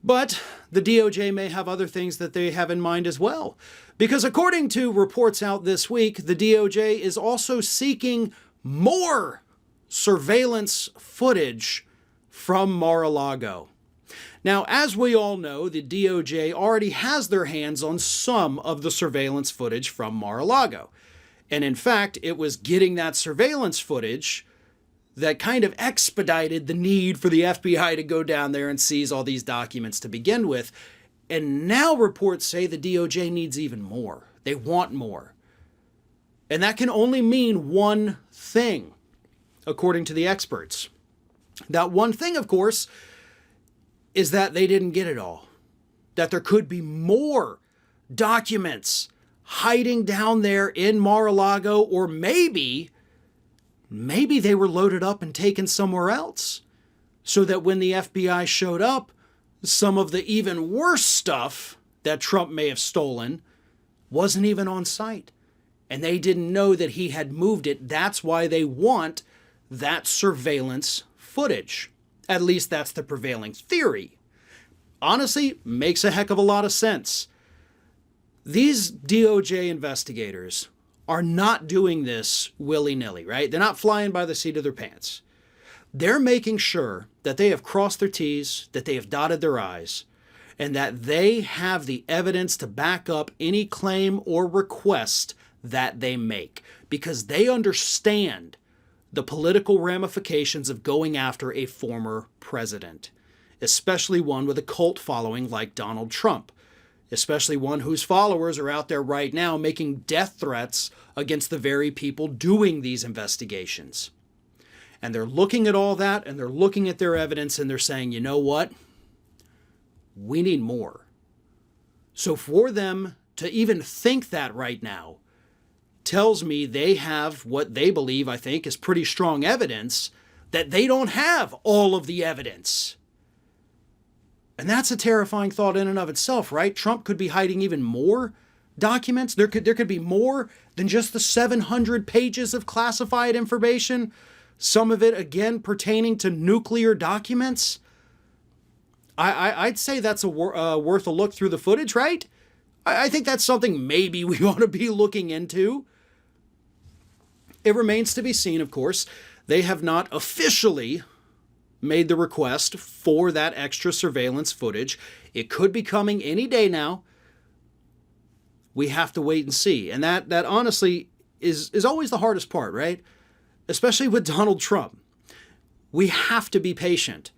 But the DOJ may have other things that they have in mind as well. Because according to reports out this week, the DOJ is also seeking more surveillance footage from Mar-a-Lago. Now, as we all know, the DOJ already has their hands on some of the surveillance footage from Mar-a-Lago. And in fact, it was getting that surveillance footage that kind of expedited the need for the FBI to go down there and seize all these documents to begin with. And now reports say the DOJ needs even more. They want more. And that can only mean one thing, according to the experts. That one thing, of course, is that they didn't get it all. That there could be more documents hiding down there in Mar-a-Lago, or maybe they were loaded up and taken somewhere else, so that when the FBI showed up, some of the even worse stuff that Trump may have stolen wasn't even on site. And they didn't know that he had moved it. That's why they want that surveillance footage. At least that's the prevailing theory. Honestly, makes a heck of a lot of sense. These DOJ investigators are not doing this willy-nilly, right? They're not flying by the seat of their pants. They're making sure that they have crossed their T's, that they have dotted their I's, and that they have the evidence to back up any claim or request that they make, because they understand the political ramifications of going after a former president, especially one with a cult following like Donald Trump, especially one whose followers are out there right now making death threats against the very people doing these investigations. And they're looking at all that, and they're looking at their evidence, and they're saying, you know what? We need more. So for them to even think that right now tells me they have what they believe, I think, is pretty strong evidence that they don't have all of the evidence. And that's a terrifying thought in and of itself, right? Trump could be hiding even more documents. There could be more than just the 700 pages of classified information. Some of it, again, pertaining to nuclear documents. I'd say that's worth a look through the footage, right? I think that's something maybe we want to be looking into. It remains to be seen, of course. They have not officially made the request for that extra surveillance footage. It could be coming any day now. We have to wait and see. And that honestly is always the hardest part, right? Especially with Donald Trump. We have to be patient.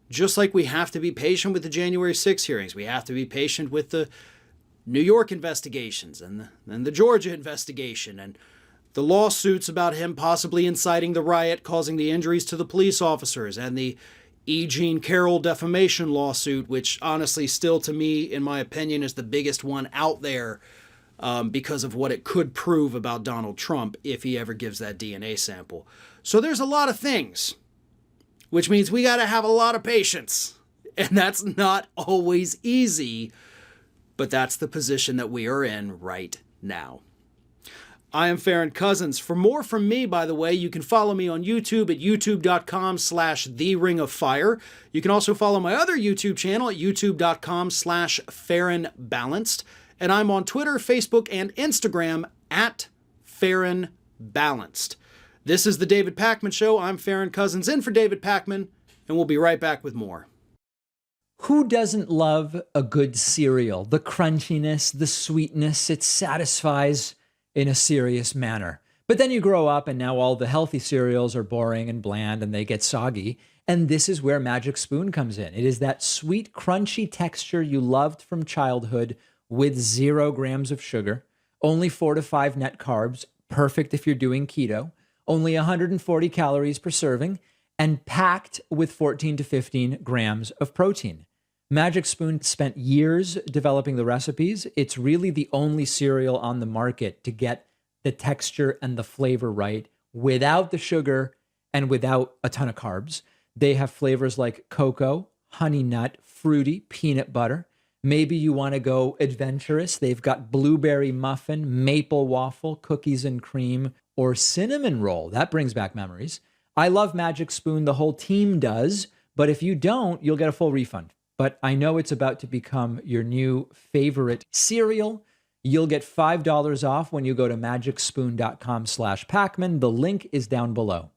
Just like we have to be patient with the January 6 hearings. We have to be patient with the New York investigations and the Georgia investigation and the lawsuits about him possibly inciting the riot, causing the injuries to the police officers, and the E. Jean Carroll defamation lawsuit, which honestly still to me, in my opinion, is the biggest one out there because of what it could prove about Donald Trump if he ever gives that DNA sample. So there's a lot of things, which means we got to have a lot of patience. And that's not always easy, but that's the position that we are in right now. I am Farron Cousins. For more from me, by the way, you can follow me on YouTube at youtube.com/TheRingOfFire. You can also follow my other YouTube channel at youtube.com/FarronBalanced. And I'm on Twitter, Facebook, and Instagram at FarronBalanced. This is the David Pakman Show. I'm Farron Cousins in for David Pakman, and we'll be right back with more. Who doesn't love a good cereal? The crunchiness, the sweetness, it satisfies in a serious manner. But then you grow up and now all the healthy cereals are boring and bland and they get soggy. And this is where Magic Spoon comes in. It is that sweet, crunchy texture you loved from childhood with 0 grams of sugar, only 4 to 5 net carbs, perfect if you're doing keto, only 140 calories per serving, and packed with 14 to 15 grams of protein. Magic Spoon spent years developing the recipes. It's really the only cereal on the market to get the texture and the flavor right without the sugar and without a ton of carbs. They have flavors like cocoa, honey nut, fruity, peanut butter. Maybe you want to go adventurous. They've got blueberry muffin, maple waffle, cookies and cream, or cinnamon roll. That brings back memories. I love Magic Spoon. The whole team does. But if you don't, you'll get a full refund. but I know it's about to become your new favorite cereal. You'll get $5 off when you go to magicspoon.com/Pacman. The link is down below.